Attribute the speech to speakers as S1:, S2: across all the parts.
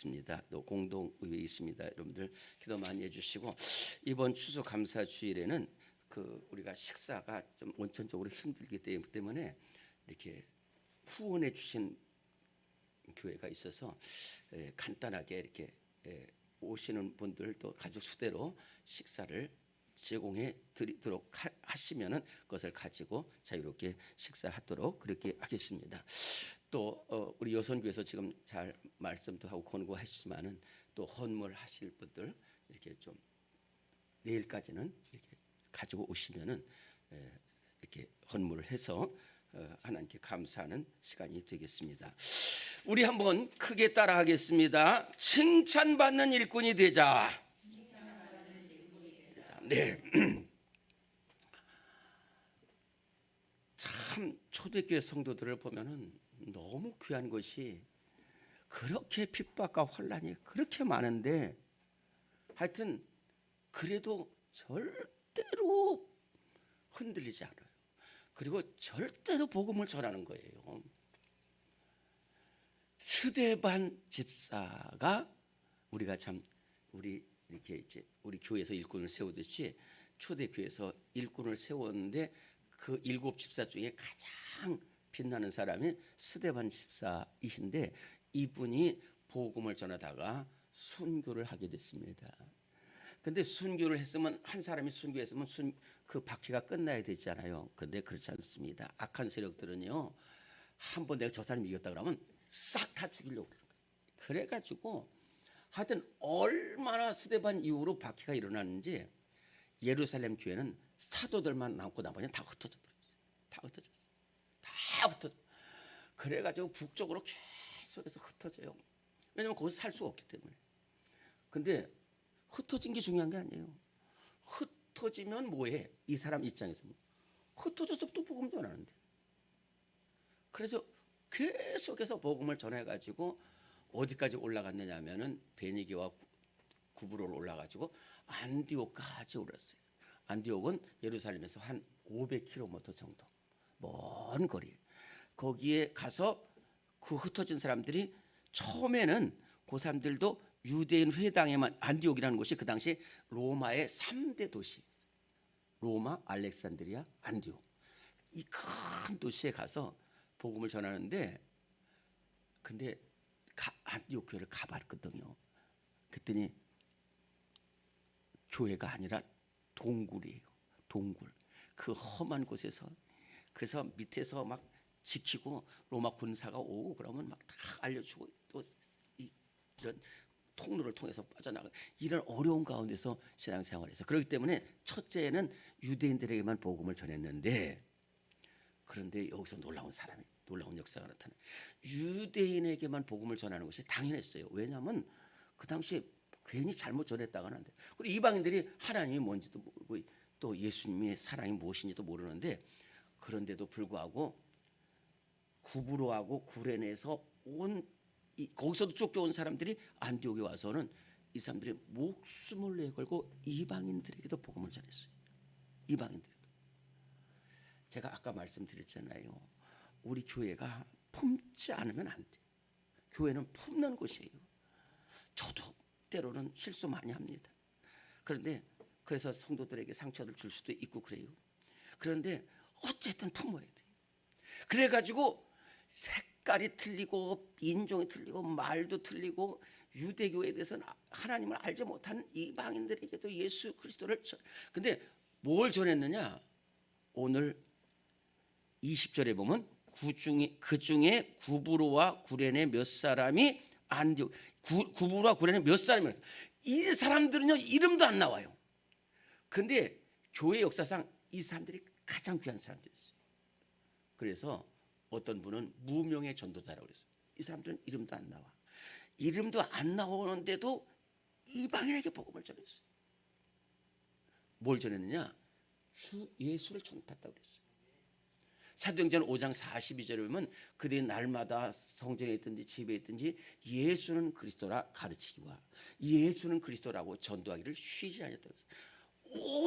S1: 있습니다. 또 공동의회 있습니다. 여러분들 기도 많이 해주시고, 이번 추수감사주일에는 우리가 식사가 좀 원천적으로 힘들기 때문에 이렇게 후원해 주신 교회가 있어서 간단하게 이렇게 오시는 분들도 가족 수대로 식사를 제공해 드리도록 하시면은 그것을 가지고 자유롭게 식사하도록 그렇게 하겠습니다. 또 우리 여선교에서 지금 잘 말씀도 하고 권고하시지만은 또 헌물하실 분들 이렇게 좀 내일까지는 이렇게 가지고 오시면은 이렇게 헌물을 해서 하나님께 감사하는 시간이 되겠습니다. 우리 한번 크게 따라하겠습니다. 칭찬받는 일꾼이 되자. 네. 참 초대교회 성도들을 보면은 너무 귀한 것이 그렇게 핍박과 혼란이 그렇게 많은데 하여튼 그래도 절대로 흔들리지 않아요. 그리고 절대로 복음을 전하는 거예요. 스데반 집사가 우리가 참 이렇게 이제 우리 교회에서 일꾼을 세우듯이 초대교회에서 일꾼을 세웠는데 그 7 집사 중에 가장 빛나는 사람이 스데반 집사이신데 이분이 복음을 전하다가 순교를 하게 됐습니다. 근데 순교를 했으면 한 사람이 순교했으면 그 바퀴가 끝나야 되잖아요. 근데 그렇지 않습니다. 악한 세력들은요, 한번 내가 저 사람이 이겼다 그러면 싹 다 죽이려고 그래요. 그래가지고 하여튼 얼마나 스데반 이후로 바퀴가 일어났는지 예루살렘 교회는 사도들만 남고 나머지는 다 흩어져 버렸어요. 다 흩어졌어요. 다 흩어져. 그래가지고 북쪽으로 계속해서 흩어져요. 왜냐하면 거기서 살 수가 없기 때문에. 근데 흩어진 게 중요한 게 아니에요. 흩어지면 뭐해? 이 사람 입장에서 흩어져서 또 복음 전하는데. 그래서 계속해서 복음을 전해가지고 어디까지 올라갔느냐 하면은 베니게와 구브로로 올라가지고 안디옥까지 올랐어요. 안디옥은 예루살렘에서 한 500km 정도 먼 거리. 거기에 가서 그 흩어진 사람들이 처음에는 그 사람들도 유대인 회당에만, 안디옥이라는 곳이 그 당시 로마의 3대 도시였어요. 로마, 알렉산드리아, 안디옥. 이 큰 도시에 가서 복음을 전하는데, 근데 안디옥 교회를 가봤거든요. 그랬더니 교회가 아니라 동굴이에요. 동굴. 그 험한 곳에서. 그래서 밑에서 막 지키고 로마 군사가 오고 그러면 막 다 알려주고 또 이런 통로를 통해서 빠져나가, 이런 어려운 가운데서 신앙생활에서. 그렇기 때문에 첫째는 유대인들에게만 복음을 전했는데, 그런데 여기서 놀라운 역사가 나타나요. 유대인에게만 복음을 전하는 것이 당연했어요. 왜냐하면 그 당시에 괜히 잘못 전했다가는 안 돼요. 그리고 이방인들이 하나님이 뭔지도 모르고 또 예수님의 사랑이 무엇인지도 모르는데, 그런데도 불구하고 구브로하고 구레네에서 거기서도 쫓겨온 사람들이 안디옥에 와서는 이 사람들이 목숨을 내걸고 이방인들에게도 복음을 전했어요. 이방인들에게도. 제가 아까 말씀드렸잖아요. 우리 교회가 품지 않으면 안 돼요. 교회는 품는 곳이에요. 저도 때로는 실수 많이 합니다. 그래서 성도들에게 상처를 줄 수도 있고 그래요. 그런데 어쨌든 품어야 돼요. 그래가지고 색깔이 틀리고 인종이 틀리고 말도 틀리고 유대교에 대해서는 하나님을 알지 못하는 이방인들에게도 예수 그리스도를 근데 뭘 전했느냐? 오늘 20절에 보면 그 중에 구브로와 구레네 몇 사람이 안디옥, 구브로와 구레네 몇 사람이, 이 사람들은요 이름도 안 나와요. 근데 교회 역사상 이 사람들이 가장 귀한 사람들이었어요. 그래서 어떤 분은 무명의 전도자라고 그랬어요. 이 사람들은 이름도 안 나와. 이름도 안 나오는데도 이방인에게 복음을 전했어요. 뭘 전했느냐? 주 예수를 전파했다고 그랬어요. 사도행전 5장 42절에 보면 그들이 날마다 성전에 있든지 집에 있든지 예수는 그리스도라 가르치기와 예수는 그리스도라고 전도하기를 쉬지 않았다고 했어요.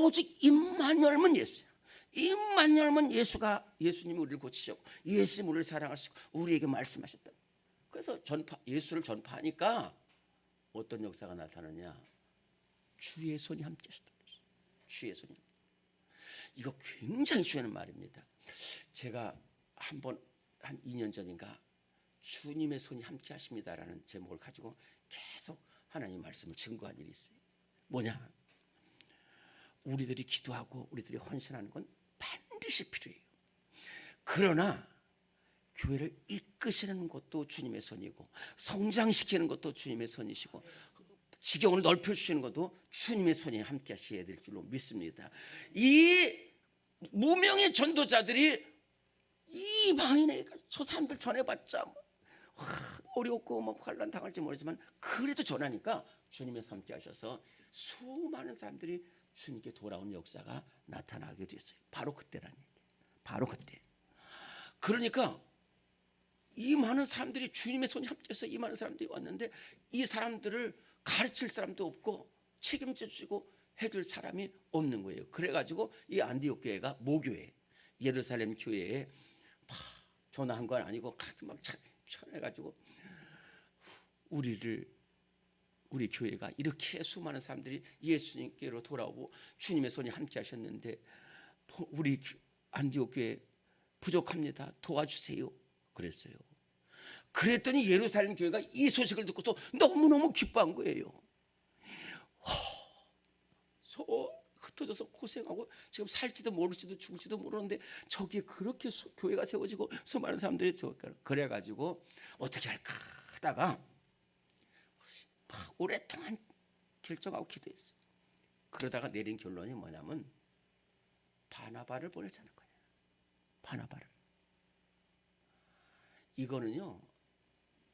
S1: 오직 입만 열면 예수야. 입만 열면 예수님이 우리를 고치셨고 예수님 우리를 사랑하시고 우리에게 말씀하셨다. 그래서 예수를 전파하니까 어떤 역사가 나타나냐? 주의 손이 함께 하시다. 주의 손이. 이거 굉장히 중요한 말입니다. 제가 한 2년 전인가 주님의 손이 함께 하십니다라는 제목을 가지고 계속 하나님 말씀을 증거한 일이 있어요. 뭐냐? 우리들이 기도하고 우리들이 헌신하는 건 반드시 필요해요. 그러나 교회를 이끄시는 것도 주님의 손이고 성장시키는 것도 주님의 손이시고 지경을 넓혀주시는 것도 주님의 손이 함께 하셔야 될 줄로 믿습니다. 이 무명의 전도자들이 이 방인에 저 사람들 전해봤자 어렵고 뭐 환난 당할지 모르지만 그래도 전하니까 주님의 함께 하셔서 수많은 사람들이 주님께 돌아온 역사가 나타나게 됐어요. 바로 그때라는 얘기. 바로 그때. 그러니까 이 많은 사람들이 주님의 손이 함께해서 이 많은 사람들이 왔는데 이 사람들을 가르칠 사람도 없고 책임져 주고 해줄 사람이 없는 거예요. 그래가지고 이 안디옥 교회가 모교회, 예루살렘 교회에 전화한 건 아니고 가끔 막 전해가지고 우리 교회가 이렇게 수많은 사람들이 예수님께로 돌아오고 주님의 손이 함께 하셨는데 우리 안디옥 교회 부족합니다. 도와주세요. 그랬어요. 그랬더니 예루살렘 교회가 이 소식을 듣고서 너무너무 기뻐한 거예요. 흩어져서 고생하고 지금 살지도 모를지도 죽을지도 모르는데 저기에 그렇게 교회가 세워지고 수많은 사람들이 그래가지고 어떻게 할까 하다가 오랫동안 결정하고 기도했어요. 그러다가 내린 결론이 뭐냐면 바나바를 보내자는 거예요. 바나바를. 이거는요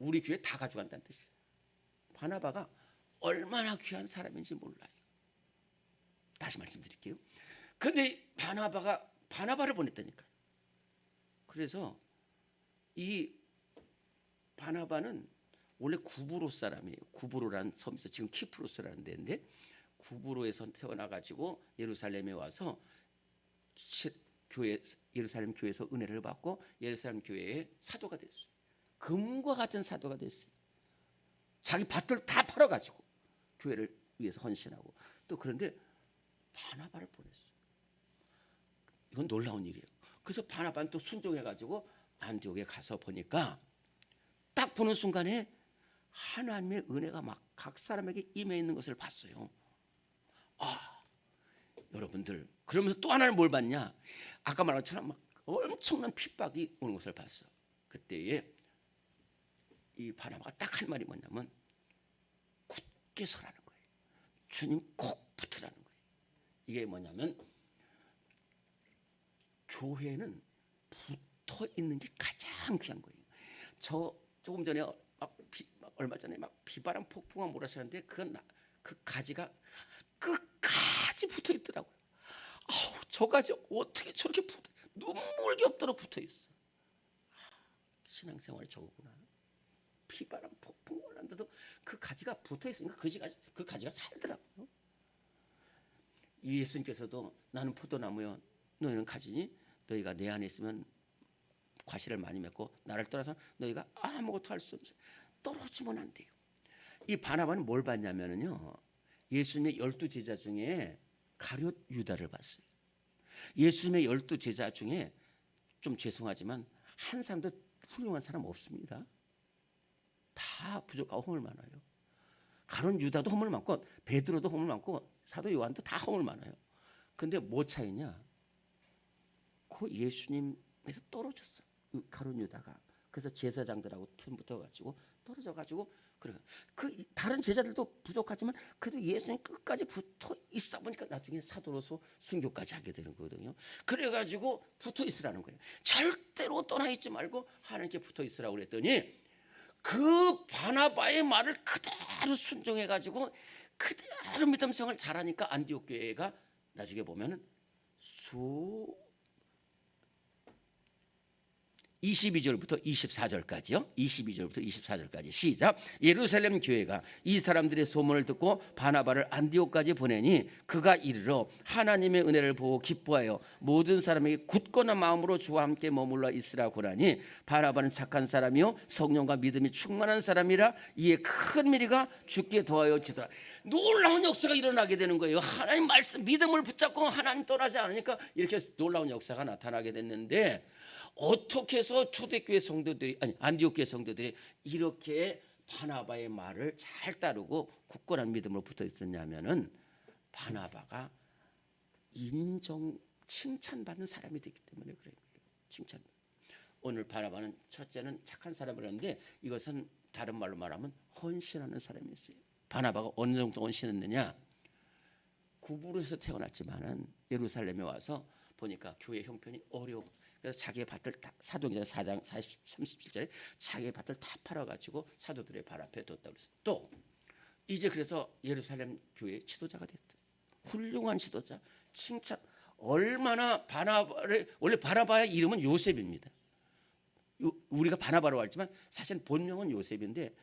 S1: 우리 교회 다 가져간다는 뜻이에요. 바나바가 얼마나 귀한 사람인지 몰라요. 다시 말씀드릴게요. 그런데 바나바를 보냈다니까요. 그래서 이 바나바는 원래 구브로 사람이에요. 구브로라는 섬이 있어요. 지금 키프로스라는 데인데 구브로에서 태어나가지고 예루살렘에 와서 예루살렘 교회에서 은혜를 받고 예루살렘 교회의 사도가 됐어요. 금과 같은 사도가 됐어요. 자기 밭을 다 팔아가지고 교회를 위해서 헌신하고 또 그런데 바나바를 보냈어요. 이건 놀라운 일이에요. 그래서 바나바는 또 순종해가지고 안디옥에 가서 보니까 딱 보는 순간에 하나님의 은혜가 막 각 사람에게 임해 있는 것을 봤어요. 여러분들 그러면서 또 하나는 뭘 봤냐? 아까 말한 것처럼 막 엄청난 핍박이 오는 것을 봤어. 그때에 이 바나바가 딱 할 말이 뭐냐면 굳게 서라는 거예요. 주님 꼭 붙으라는 거예요. 이게 뭐냐면 교회는 붙어 있는 게 가장 귀한 거예요. 저 조금 전에 얼마 전에 막 비바람 폭풍과 몰아치는데 그 가지가 끝까지 붙어 있더라고요. 저 가지 어떻게 저렇게 눈물겹도록 붙어 있어. 신앙생활이 저거구나. 비바람 폭풍 올랐는데도 그 가지가 붙어 있으니까 그 가지가 살더라고요. 예수님께서도 나는 포도나무요 너희는 가지니 너희가 내 안에 있으면 과실을 많이 맺고 나를 떠나서 너희가 아무것도 할 수 없어. 떨어지면 안 돼요. 이 바나바는 뭘 봤냐면요. 예수님의 12제자 중에 가룟 유다를 봤어요. 예수님의 12제자 중에 좀 죄송하지만 한 사람도 훌륭한 사람 없습니다. 다 부족하고 허물 많아요. 가룟 유다도 허물 많고 베드로도 허물 많고 사도 요한도 다 허물 많아요. 근데 뭐 차이냐? 그 예수님에서 떨어졌어. 가룟 유다가. 그래서 제사장들하고 붙어가지고 떨어져가지고 그 다른 제자들도 부족하지만 그래도 예수님 끝까지 붙어 있어 보니까 나중에 사도로서 순교까지 하게 되는 거거든요. 그래가지고 붙어 있으라는 거예요. 절대로 떠나 있지 말고 하나님께 붙어 있으라고 그랬더니 그 바나바의 말을 그대로 순종해가지고 그대로 믿음 생활을 잘하니까 안디옥 교회가 나중에 보면은 22절부터 24절까지요. 22절부터 24절까지 시작. 예루살렘 교회가 이 사람들의 소문을 듣고 바나바를 안디옥까지 보내니 그가 이르러 하나님의 은혜를 보고 기뻐하여 모든 사람에게 굳건한 마음으로 주와 함께 머물러 있으라고 하니 바나바는 착한 사람이요 성령과 믿음이 충만한 사람이라 이에 큰 미리가 주께 더하여 지더라. 놀라운 역사가 일어나게 되는 거예요. 하나님 말씀 믿음을 붙잡고 하나님 떠나지 않으니까 이렇게 놀라운 역사가 나타나게 됐는데, 어떻게 해서 초대교회 성도들이 안디옥 교회 성도들이 이렇게 바나바의 말을 잘 따르고 굳건한 믿음으로 붙어 있었냐면은 바나바가 칭찬받는 사람이 됐기 때문에 그래요. 칭찬. 오늘 바나바는 첫째는 착한 사람이었는데 이것은 다른 말로 말하면 헌신하는 사람이었어요. 바나바가 어느 정도 헌신했느냐? 구부로에서 태어났지만은 예루살렘에 와서 보니까 교회 형편이 어려워. 그래서 자기의 밭을 사도행전 4장 37절에 자기의 밭을 다 팔아가지고 사도들의 발 앞에 뒀다 그랬어요. 또 이제 그래서 예루살렘 교회 지도자가 됐다. 훌륭한 지도자. 칭찬. 얼마나 바나바를, 원래 바나바의 이름은 요셉입니다. 우리가 바나바라고 하지만 사실 본명은 요셉인데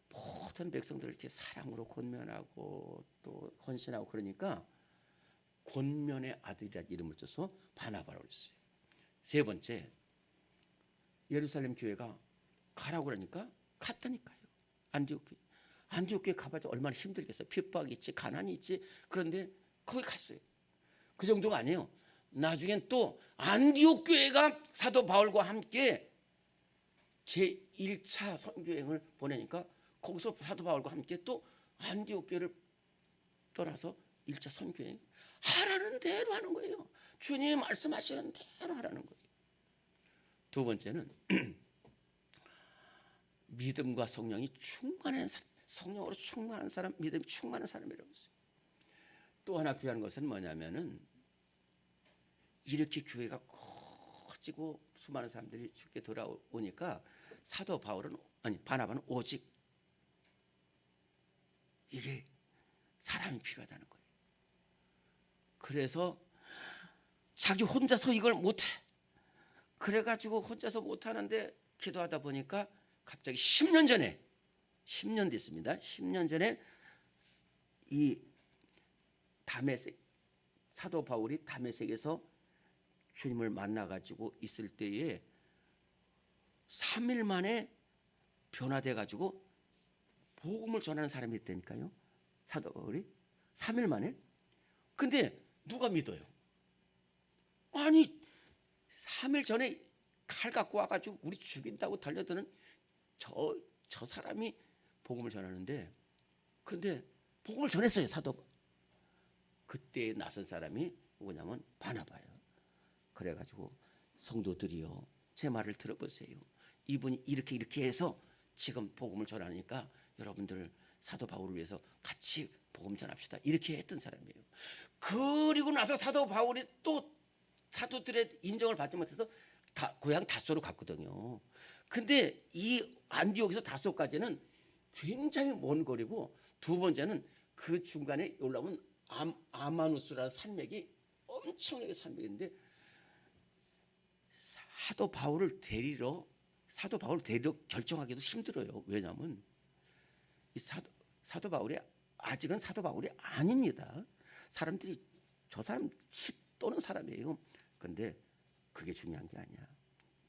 S1: 모든 백성들을 이렇게 사랑으로 권면하고 또 헌신하고 그러니까 권면의 아들이라는 이름을 줘서 바나바라고 했어요. 세 번째, 예루살렘 교회가 가라고 그러니까 갔다니까요. 안디옥 교회 가봐야 얼마나 힘들겠어요. 핍박이 있지, 가난이 있지. 그런데 거기 갔어요. 그 정도가 아니에요. 나중엔 또 안디옥 교회가 사도 바울과 함께 제1차 선교행을 보내니까 거기서 사도 바울과 함께 또 안디옥 교회를 떠나서 1차 선교행 하라는 대로 하는 거예요. 주님 말씀하시는 대로 하라는 거예요. 두 번째는 믿음과 성령이 충만한 사람, 성령으로 충만한 사람, 믿음이 충만한 사람이라고 했어요. 또 하나 귀한 것은 뭐냐면은 이렇게 교회가 커지고 수많은 사람들이 주께 돌아오니까 사도 바나바는 오직 이게 사람이 필요하다는 거예요. 그래서 자기 혼자서 이걸 못해. 그래가지고 혼자서 못하는데 기도하다 보니까 갑자기 10년 됐습니다. 10년 전에 이 다메섹, 사도 바울이 다메섹에서 주님을 만나가지고 있을 때에 3일 만에 변화돼가지고 복음을 전하는 사람이 있다니까요. 사도 바울이 3일 만에. 근데 누가 믿어요? 아니 3일 전에 칼 갖고 와가지고 우리 죽인다고 달려드는 저 사람이 복음을 전하는데, 근데 복음을 전했어요. 사도. 그때 나선 사람이 누구냐면 바나바예요. 그래가지고 성도들이요, 제 말을 들어보세요. 이분이 이렇게 해서 지금 복음을 전하니까 여러분들 사도 바울을 위해서 같이 복음 전합시다. 이렇게 했던 사람이에요. 그리고 나서 사도 바울이 또 사도들의 인정을 받지 못해서 고향 다소로 갔거든요. 근데 이 안디옥에서 다소까지는 굉장히 먼 거리고, 두 번째는 그 중간에 올라오면 아마누스라는 산맥이 엄청나게 산맥인데 사도 바울을 데리러 결정하기도 힘들어요. 왜냐하면 이 사도 바울이 아직은 사도 바울이 아닙니다. 사람들이 저 사람 또는 사람이에요. 근데 그게 중요한 게 아니야.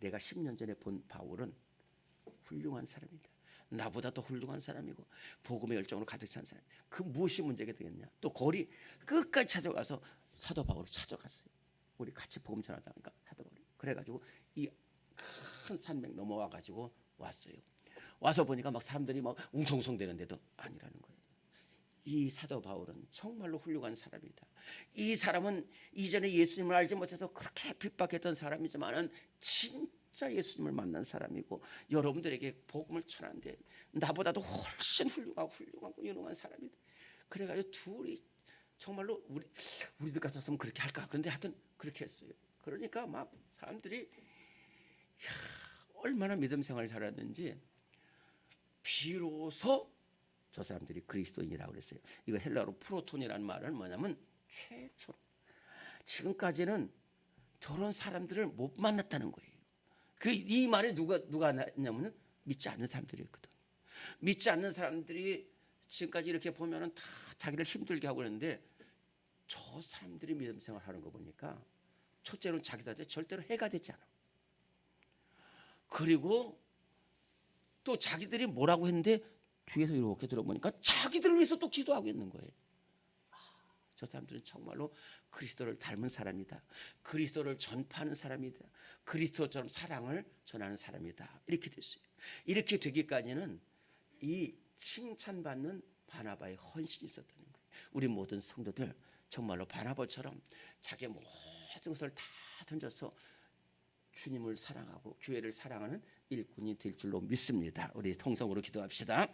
S1: 내가 10년 전에 본 바울은 훌륭한 사람이다. 나보다 더 훌륭한 사람이고 복음의 열정으로 가득 찬 사람. 그 무엇이 문제가 되겠냐. 또 거리 끝까지 찾아가서 사도 바울을 찾아갔어요. 우리 같이 복음 전하자니까 사도 바울이. 그래가지고 이 큰 산맥 넘어와가지고 왔어요. 와서 보니까 막 사람들이 막 웅성웅성 되는데도 아니라는 거예요. 이 사도 바울은 정말로 훌륭한 사람이다. 이 사람은 이전에 예수님을 알지 못해서 그렇게 핍박했던 사람이지만은 진짜 예수님을 만난 사람이고 여러분들에게 복음을 전하는데 나보다도 훨씬 훌륭하고 유능한 사람이다. 그래가지고 둘이 정말로 우리들 같았으면 그렇게 할까? 그런데 하여튼 그렇게 했어요. 그러니까 막 사람들이 얼마나 믿음 생활을 잘하는지 비로소 저 사람들이 그리스도인이라고 그랬어요. 이거 헬라어로 프로톤이라는 말은 뭐냐면 최초로. 지금까지는 저런 사람들을 못 만났다는 거예요. 그 이 말에 누가 났냐면은 믿지 않는 사람들이었거든. 믿지 않는 사람들이 지금까지 이렇게 보면은 다 자기를 힘들게 하고 그러는데 저 사람들이 믿음 생활하는 거 보니까 첫째로는 자기들한테 절대로 해가 되지 않아. 그리고 또 자기들이 뭐라고 했는데 뒤에서 이렇게 들어보니까 자기들을 위해서 또 기도하고 있는 거예요. 저 사람들은 정말로 그리스도를 닮은 사람이다. 그리스도를 전파하는 사람이다. 그리스도처럼 사랑을 전하는 사람이다. 이렇게 됐어요. 이렇게 되기까지는 이 칭찬받는 바나바의 헌신이 있었다는 거예요. 우리 모든 성도들 정말로 바나바처럼 자기의 모든 것을 다 던져서 주님을 사랑하고 교회를 사랑하는 일꾼이 될 줄로 믿습니다. 우리 통성으로 기도합시다.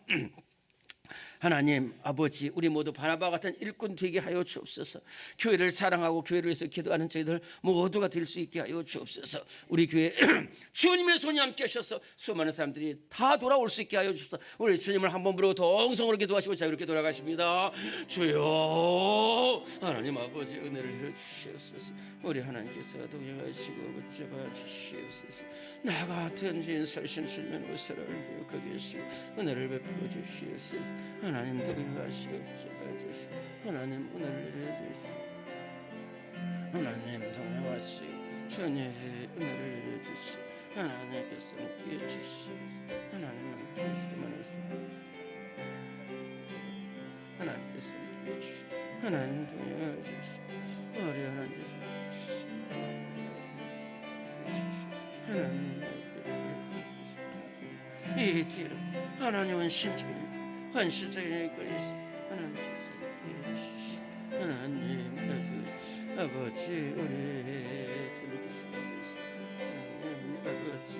S1: 하나님 아버지, 우리 모두 바나바 같은 일꾼 되게 하여 주옵소서. 교회를 사랑하고 교회를 위해서 기도하는 저희들 모두가 될 수 있게 하여 주옵소서. 우리 교회 주님의 손이 함께 하셔서 수많은 사람들이 다 돌아올 수 있게 하여 주옵소서. 우리 주님을 한번 부르고 동성으로 기도하시고 자유롭게 돌아가십니다. 주여 하나님 아버지, 은혜를 주시옵소서. 우리 하나님께서 동행하시고 붙잡아 주시옵소서. 나 같은 죄인 설심실면 웃으라 기억하게 하시고 은혜를 베풀어 주시옵소서. 하나님 동행하시옵소서. 하나님 은혜를 내려주시옵소서. 하나님 동행하시고 주님의 은혜를 내려주시옵소서. 하나님께서 함께해 주시옵소서. 하나님 하나님께서 함께해 주시옵소서. 하나님 동행하시옵소서. 우리 하나님께서 하나님 이 뒤로 하나님은 심지어 환실적인 것이 하나님께서 해주시시. 하나님 아버지, 우리 주님께서 하나님 아버지